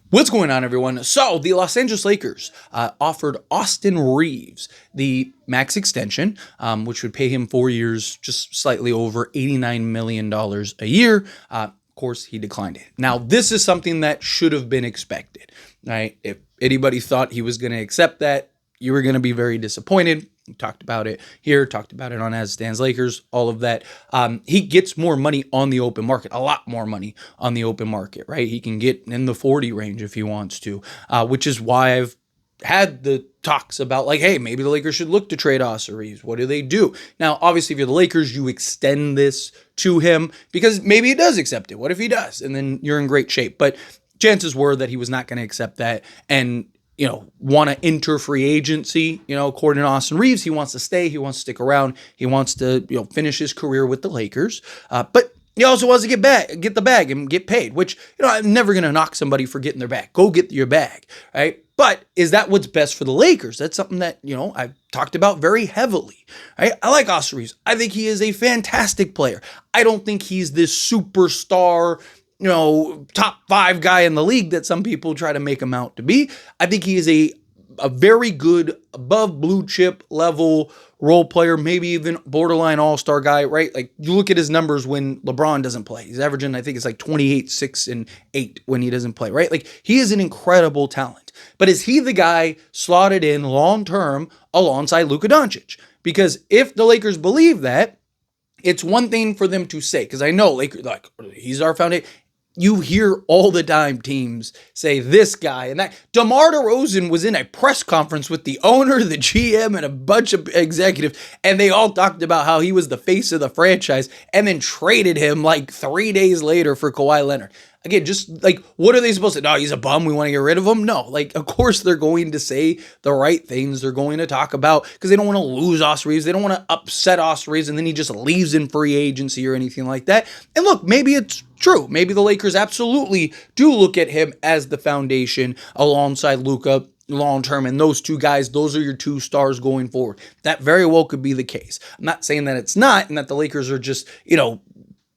What's going on, everyone? So, the Los Angeles Lakers offered Austin Reaves the max extension, which would pay him 4 years, just slightly over $89 million a year. Of course, he declined it. Now, this is something that should have been expected, right? If anybody thought he was going to accept that, you were going to be very disappointed. We talked about it here, talked about it on As Stands Lakers, all of that. He gets more money on the open market, a lot more money on the open market, right? He can get in the 40 range if he wants to, which is why I've had the talks about like, hey, maybe the Lakers should look to trade Austin Reaves. What do they do? Now, obviously, if you're the Lakers, you extend this to him because maybe he does accept it. What if he does? And then you're in great shape. But chances were that he was not going to accept that and want to enter free agency. According to Austin Reaves, he wants to stay. He wants to stick around. He wants to, finish his career with the Lakers. But he also wants to get the bag and get paid, which, I'm never going to knock somebody for getting their bag. Go get your bag, right? But is that what's best for the Lakers? That's something that, I've talked about very heavily, right? I like Austin Reaves. I think he is a fantastic player. I don't think he's this superstar, top 5 guy in the league that some people try to make him out to be. I think he is a very good above blue chip level role player, maybe even borderline all-star guy, right? Like you look at his numbers when LeBron doesn't play. He's averaging, I think it's like 28, 6, and 8 when he doesn't play, right? Like he is an incredible talent. But is he the guy slotted in long-term alongside Luka Doncic? Because if the Lakers believe that, it's one thing for them to say, because I know Lakers, like, he's our foundation. You hear all the time teams say this guy and that. DeMar DeRozan was in a press conference with the owner, the GM, and a bunch of executives, and they all talked about how he was the face of the franchise and then traded him like 3 days later for Kawhi Leonard. Again, just like, what are they supposed to do? No, he's a bum. We want to get rid of him. No, like, of course they're going to say the right things. They're going to talk about, because they don't want to lose Austin Reaves. They don't want to upset Austin Reaves and then he just leaves in free agency or anything like that. And look, maybe it's true. Maybe the Lakers absolutely do look at him as the foundation alongside Luka long-term, and those two guys, those are your two stars going forward. That very well could be the case. I'm not saying that it's not and that the Lakers are just,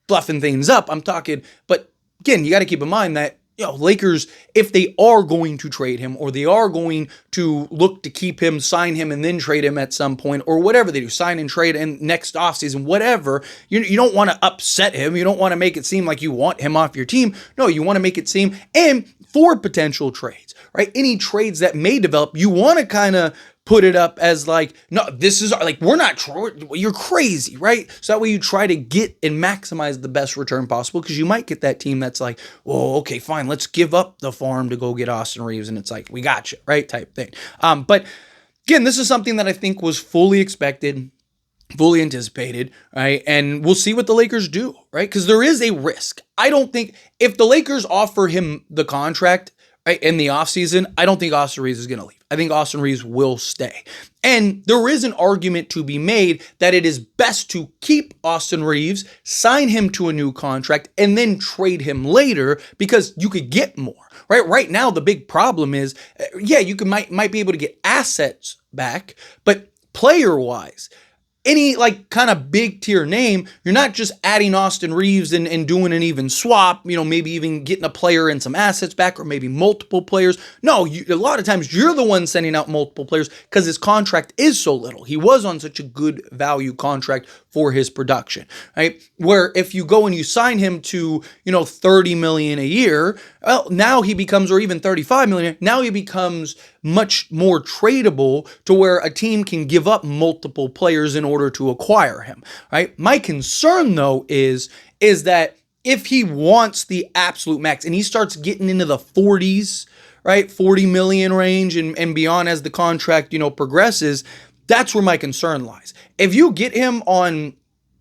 bluffing things up. I'm talking, but again, you got to keep in mind that, Lakers, if they are going to trade him or they are going to look to keep him, sign him, and then trade him at some point or whatever they do, sign and trade in next offseason, whatever, you don't want to upset him. You don't want to make it seem like you want him off your team. No, you want to make it seem, and for potential trades, right? Any trades that may develop, you want to kind of put it up as like, no, this is like, we're not, you're crazy, right? So that way you try to get and maximize the best return possible, because you might get that team that's like, well, okay, fine, let's give up the farm to go get Austin Reaves, and it's like, we got you, right? Type thing. But again, this is something that I think was fully expected, fully anticipated, right? And we'll see what the Lakers do, right? Because there is a risk. I don't think if the Lakers offer him the contract, right, in the offseason, I don't think Austin Reaves is going to leave. I think Austin Reaves will stay. And there is an argument to be made that it is best to keep Austin Reaves, sign him to a new contract, and then trade him later, because you could get more, right? Right now, the big problem is, you might be able to get assets back, but player-wise, any like kind of big tier name, you're not just adding Austin Reaves and doing an even swap, maybe even getting a player and some assets back, or maybe multiple players. No, a lot of times you're the one sending out multiple players because his contract is so little. He was on such a good value contract for his production, right? Where if you go and you sign him to, $30 million a year, well, now he becomes, or even $35 million, now he becomes much more tradable to where a team can give up multiple players in order to acquire him, right? My concern, though, is that if he wants the absolute max and he starts getting into the 40s, right, 40 million range and beyond as the contract, progresses, that's where my concern lies. If you get him on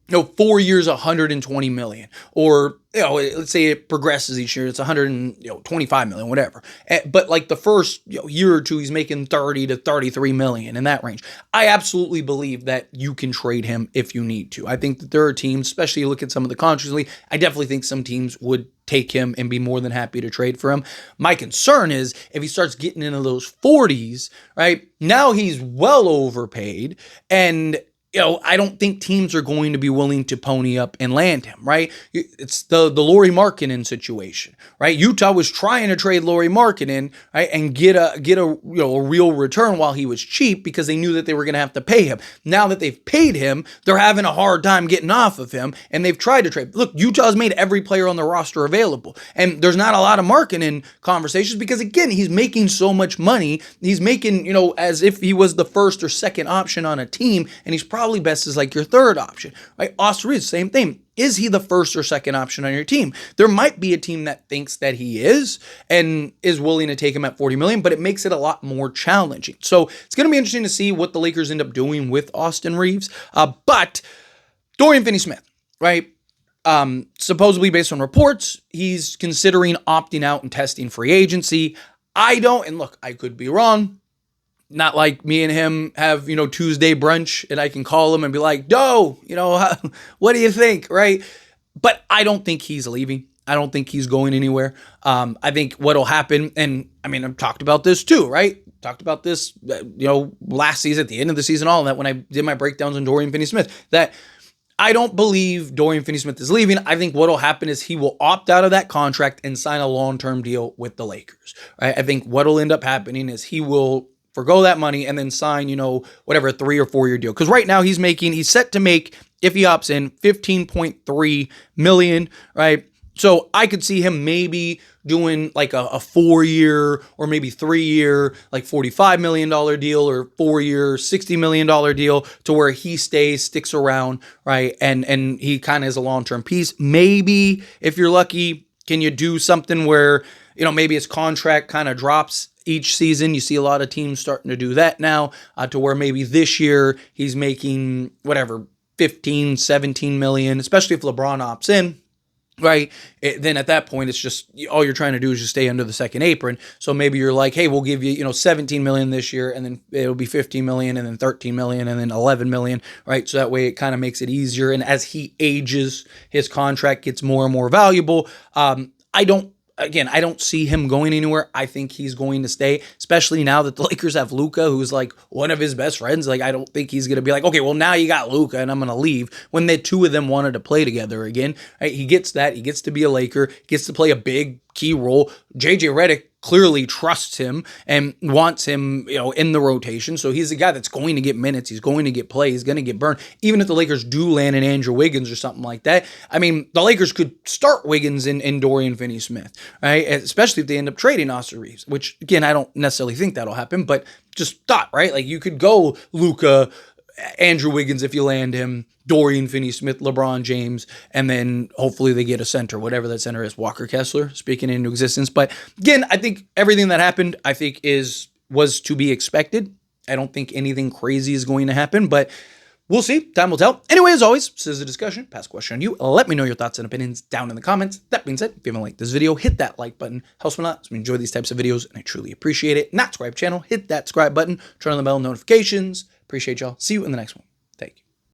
4 years, 120 million, or, let's say it progresses each year, it's 125 million, whatever. But like the first year or two, he's making 30 to 33 million in that range. I absolutely believe that you can trade him if you need to. I think that there are teams, especially look at some of the contracts, I definitely think some teams would take him and be more than happy to trade for him. My concern is if he starts getting into those 40s, right, now he's well overpaid, and I don't think teams are going to be willing to pony up and land him, right? It's the Lauri Markkanen situation, right? Utah was trying to trade Lauri Markkanen, right, and get a real return while he was cheap because they knew that they were going to have to pay him. Now that they've paid him, they're having a hard time getting off of him, and they've tried to trade. Look, Utah's made every player on the roster available, and there's not a lot of Markkanen conversations because, again, he's making so much money. He's making, as if he was the first or second option on a team, and he's probably best as like your third option, right? Austin Reaves, same thing. Is he the first or second option on your team? There might be a team that thinks that he is and is willing to take him at $40 million, but it makes it a lot more challenging. So it's going to be interesting to see what the Lakers end up doing with Austin Reaves. But Dorian Finney Smith, right? Supposedly based on reports, he's considering opting out and testing free agency. I don't, and look, I could be wrong. Not like me and him have, Tuesday brunch and I can call him and be like, Doe, what do you think, right? But I don't think he's leaving. I don't think he's going anywhere. I think what'll happen, and I mean, I've talked about this too, right? Talked about this, last season, at the end of the season, all of that when I did my breakdowns on Dorian Finney Smith, that I don't believe Dorian Finney Smith is leaving. I think what'll happen is he will opt out of that contract and sign a long-term deal with the Lakers, right? I think what'll end up happening is he will forgo that money and then sign, whatever, a 3 or 4 year deal. Because right now he's set to make, if he opts in, $15.3 million, right? So I could see him maybe doing like a 4-year or maybe 3-year, like $45 million deal, or 4-year, $60 million deal, to where he sticks around, right? And he kind of is a long-term piece. Maybe if you're lucky, can you do something where, maybe his contract kind of drops each season? You see a lot of teams starting to do that now, to where maybe this year he's making whatever, 15, 17 million, especially if LeBron opts in, right? Then at that point, it's just all you're trying to do is just stay under the second apron. So maybe you're like, hey, we'll give you, 17 million this year, and then it'll be 15 million, and then 13 million, and then 11 million, right? So that way it kind of makes it easier. And as he ages, his contract gets more and more valuable. I don't see him going anywhere. I think he's going to stay, especially now that the Lakers have Luka, who's like one of his best friends. Like, I don't think he's going to be like, okay, well, now you got Luka and I'm going to leave, when the two of them wanted to play together again. Right? He gets that. He gets to be a Laker, gets to play a big key role. JJ Redick clearly trusts him and wants him, in the rotation. So he's a guy that's going to get minutes. He's going to get play. He's going to get burned. Even if the Lakers do land in Andrew Wiggins or something like that, I mean, the Lakers could start Wiggins in Dorian Finney Smith, right? Especially if they end up trading Austin Reaves, which, again, I don't necessarily think that'll happen, but just thought, right? Like, you could go Luka, Andrew Wiggins if you land him, Dorian Finney Smith, LeBron James, and then hopefully they get a center, whatever that center is, Walker Kessler, speaking into existence. But again, I think everything that happened, was to be expected. I don't think anything crazy is going to happen, but we'll see. Time will tell. Anyway, as always, this is a discussion. Pass a question on you. Let me know your thoughts and opinions down in the comments. That being said, if you haven't liked this video, hit that like button. Helps me a lot. So we enjoy these types of videos, and I truly appreciate it. Not subscribe channel, hit that subscribe button. Turn on the bell notifications. Appreciate y'all. See you in the next one.